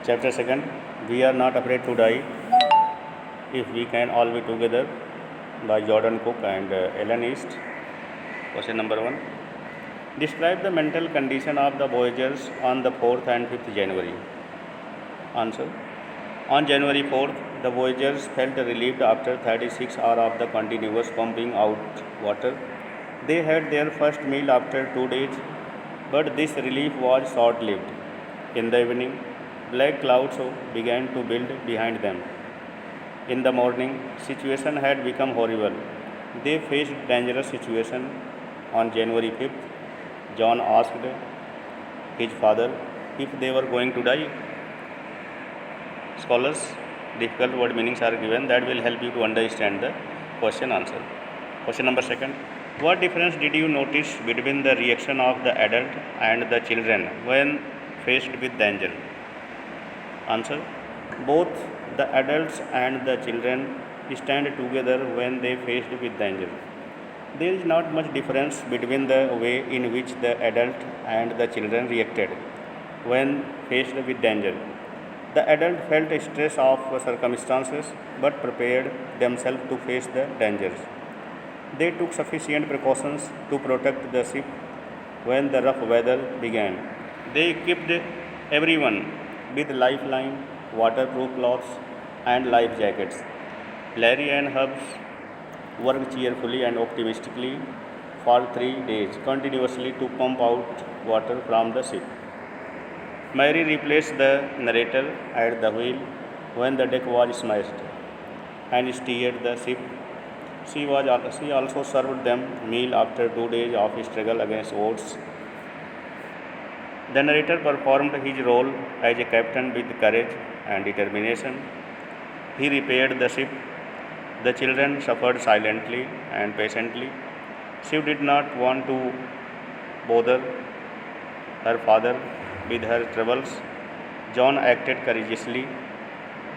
Chapter 2. We are not afraid to die if we can all be together, by Jordan Cook and Ellen East. Question number 1. Describe the mental condition of the voyagers on the 4th and 5th January. Answer. On January 4th, the voyagers felt relieved after 36 hours of the continuous pumping out water. They had their first meal after 2 days, but this relief was short-lived. In the evening, black clouds began to build behind them. In the morning, situation had become horrible. They faced dangerous situation. On January 5th, John asked his father if they were going to die. Scholars, difficult word meanings are given that will help you to understand the question answer. Question number 2. What difference did you notice between the reaction of the adult and the children when faced with danger? Answer. Both the adults and the children stand together when they faced with danger. There is not much difference between the way in which the adult and the children reacted when faced with danger. The adult felt stress of circumstances but prepared themselves to face the dangers. They took sufficient precautions to protect the ship when the rough weather began. They equipped everyone with lifeline, waterproof clothes, and life jackets. Larry and Hubbs worked cheerfully and optimistically for 3 days continuously to pump out water from the ship. Mary replaced the narrator at the wheel when the deck was smashed and steered the ship. She also served them meal after 2 days of struggle against odds. The narrator performed his role as a captain with courage and determination. He repaired the ship. The children suffered silently and patiently. She did not want to bother her father with her troubles. John acted courageously.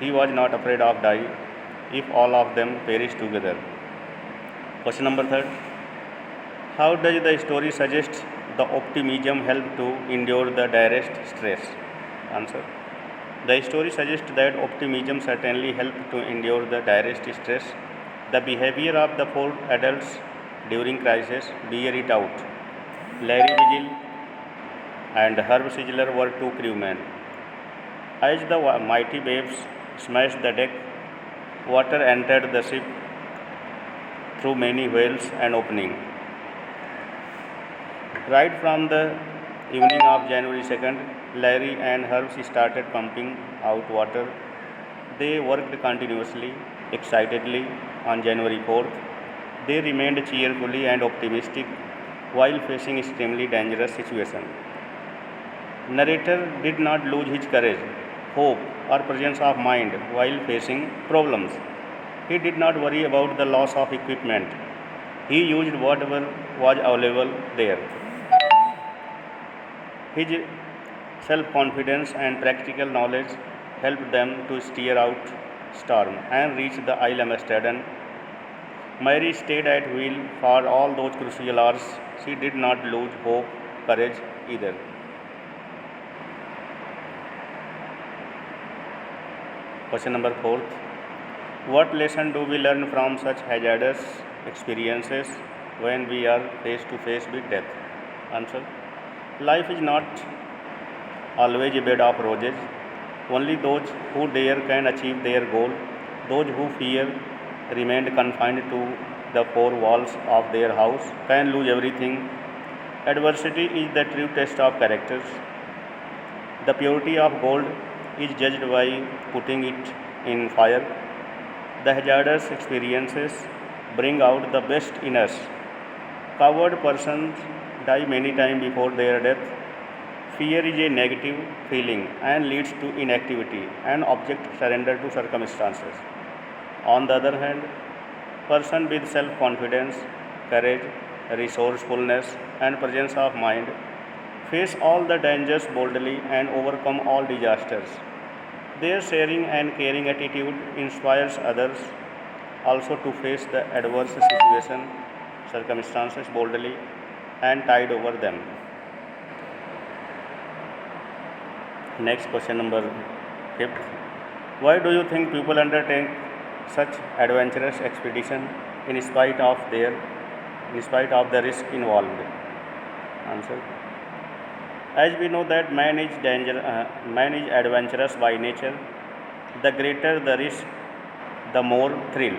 He was not afraid of dying if all of them perished together. Question number 3. How does the story suggest the optimism helped to endure the direst stress? Answer. The story suggests that optimism certainly helped to endure the direst stress. The behavior of the 4 adults during crisis bear it out. Larry Vigil and Herb Sigler were 2 crewmen. As the mighty waves smashed the deck, water entered the ship through many whales and openings. Right from the evening of January 2nd, Larry and Herb started pumping out water. They worked continuously, excitedly. On January 4th, they remained cheerfully and optimistic while facing extremely dangerous situation. Narrator did not lose his courage, hope, or presence of mind while facing problems. He did not worry about the loss of equipment. He used whatever was available there. His self-confidence and practical knowledge helped them to steer out storm and reach the Isle Amsterdam. Mary stayed at wheel for all those crucial hours. She did not lose hope, courage either. Question number 4. What lesson do we learn from such hazardous experiences when we are face to face with death? Answer. Life is not always a bed of roses. Only those who dare can achieve their goal. Those who fear remained confined to the 4 walls of their house can lose everything. Adversity is the true test of characters. The purity of gold is judged by putting it in fire. The hazardous experiences bring out the best in us. Coward persons die many times before their death. Fear is a negative feeling and leads to inactivity and object surrender to circumstances. On the other hand, person with self-confidence, courage, resourcefulness, and presence of mind face all the dangers boldly and overcome all disasters. Their sharing and caring attitude inspires others also to face the adverse circumstances boldly and tide over them. Next question number Fifth, why do you think people undertake such adventurous expedition in spite of their in spite of the risk involved? Answer. As we know that man is adventurous by nature. The greater the risk, the more thrill.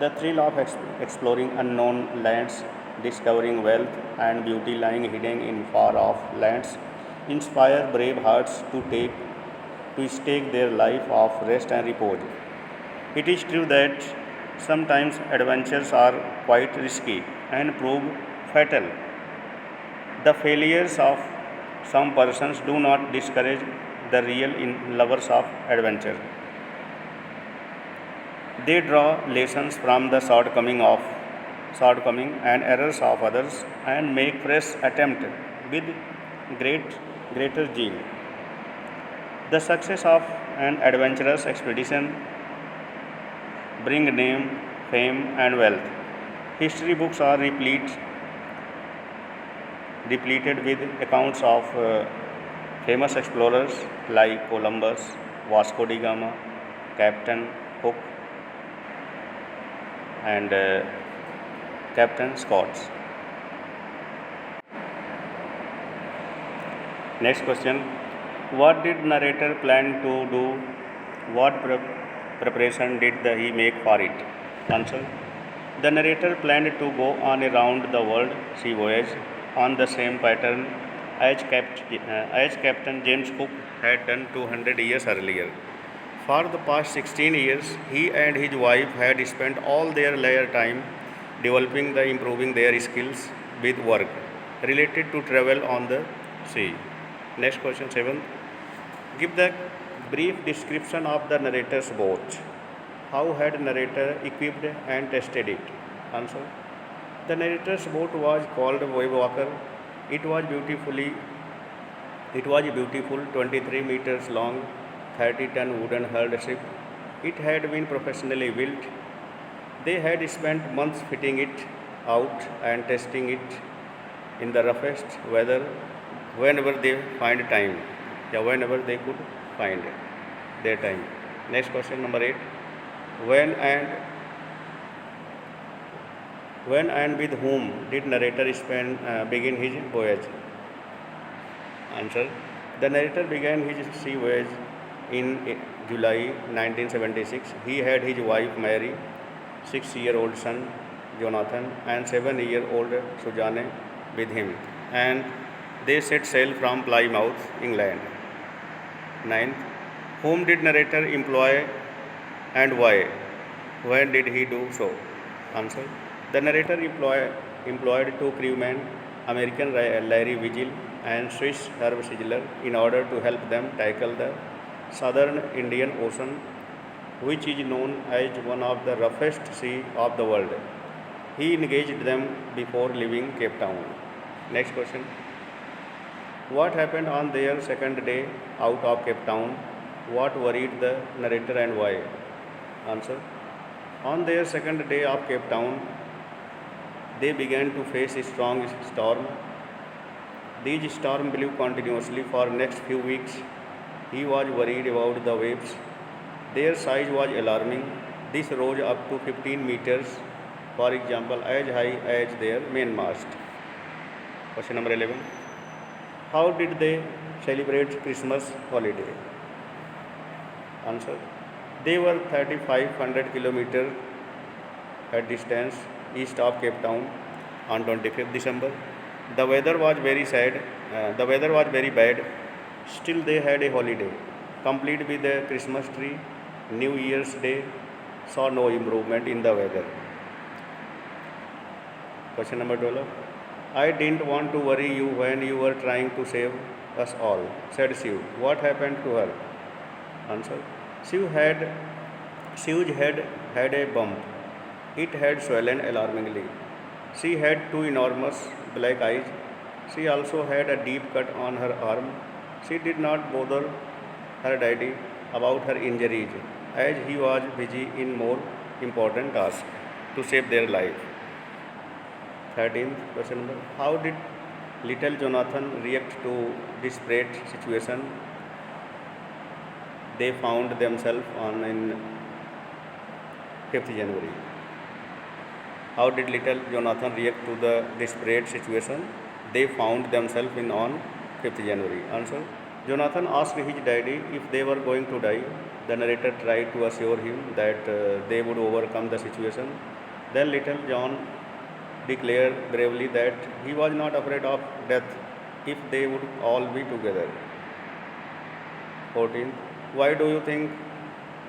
The thrill of exploring unknown lands, discovering wealth and beauty lying hidden in far off lands, inspire brave hearts to stake their life of rest and repose. It is true that sometimes adventures are quite risky and prove fatal. The failures of some persons do not discourage the real lovers of adventure. They draw lessons from the shortcoming and errors of others and make fresh attempt with greater zeal. The success of an adventurous expedition bring name, fame, and wealth. History books are depleted with accounts of famous explorers like Columbus, Vasco da Gama, Captain Cook, and Captain Scott. Next question. What did narrator plan to do? What preparation did he make for it? Answer. The narrator planned to go on a round the world sea voyage on the same pattern as Captain James Cook had done 200 years earlier. For the past 16 years, he and his wife had spent all their leisure time developing the improving their skills with work related to travel on the sea. Next question 7. Give the brief description of the narrator's boat. How had narrator equipped and tested it? Answer. The narrator's boat was called Wave Walker. It was beautiful 23 meters long, 30-ton wooden hulled ship. It had been professionally built. They had spent months fitting it out and testing it in the roughest weather whenever they whenever they could find their time. Next question number 8. When and when and with whom did narrator begin his voyage? Answer. The narrator began his sea voyage in July 1976. He had his wife Mary, 6-year-old son Jonathan, and 7-year-old Suzanne with him, and they set sail from Plymouth, England. 9th. Whom did narrator employ and why? When did he do so? Answer. The narrator employed two crewmen, American Larry Vigil and Swiss Herb Sigler, in order to help them tackle the southern Indian Ocean, which is known as one of the roughest seas of the world. He engaged them before leaving Cape Town. Next question. What happened on their second day out of Cape Town? What worried the narrator and why? Answer. On their second day of Cape Town, they began to face a strong storm. These storms blew continuously for next few weeks. He was worried about the waves. Their size was alarming. This rose up to 15 meters, for example, as high as their mainmast. Question number 11. How did they celebrate Christmas holiday? Answer. They were 3,500 kilometers at distance east of Cape Town on 25th December. The weather was very bad. Still they had a holiday, complete with a Christmas tree. New Year's Day saw no improvement in the weather. Question number 12. I didn't want to worry you when you were trying to save us all, said Shiv. What happened to her? Answer. Shiv had a bump. It had swollen alarmingly. She had two enormous black eyes. She also had a deep cut on her arm. She did not bother her daddy about her injuries, as he was busy in more important tasks to save their life. 13th question. How did little Jonathan react to desperate situation? they found themselves on in 5th January. How did little Jonathan react to the desperate situation they found themselves in on 5th January? Answer. Jonathan asked his daddy if they were going to die. The narrator tried to assure him that they would overcome the situation. Then little John declared bravely that he was not afraid of death if they would all be together. 14. Why do you think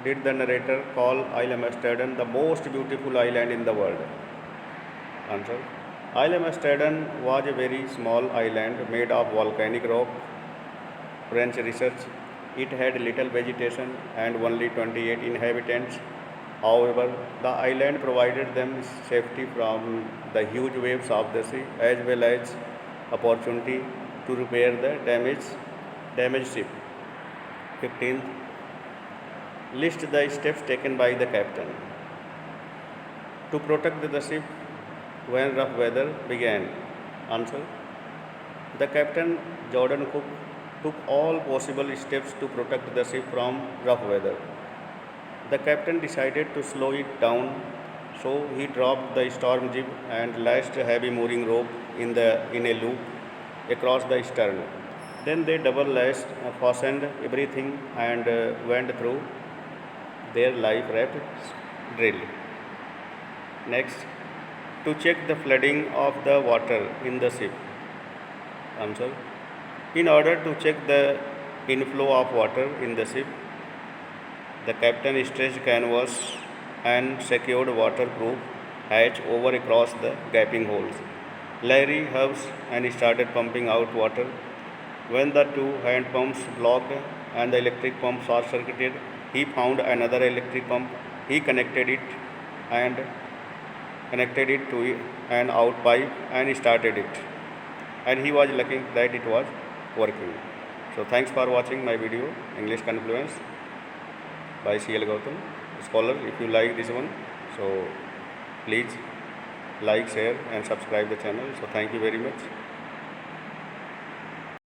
did the narrator call Isle Amsterdam the most beautiful island in the world? Answer. Isle Amsterdam was a very small island made of volcanic rock. French research, it had little vegetation and only 28 inhabitants. However, the island provided them safety from the huge waves of the sea as well as opportunity to repair the damaged ship. 15th. List the steps taken by the captain to protect the ship when rough weather began. Answer. The captain, Jordan Cook, took all possible steps to protect the ship from rough weather. The captain decided to slow it down, so he dropped the storm jib and lashed a heavy mooring rope in a loop across the stern. Then they double lashed, fastened everything, and went through their life raft drill. Next, to check the flooding of the water in the ship. Answer. In order to check the inflow of water in the ship, the captain stretched canvas and secured waterproof hatch over across the gaping holes. Larry hubs and started pumping out water. When the two hand pumps blocked and the electric pump short circuited, he found another electric pump. He connected it to an out pipe and started it. And he was lucky that it was working. So thanks for watching my video, English Confluence by C.L. Gautam, scholar. If you like this one, so please like, share and subscribe the channel. So thank you very much.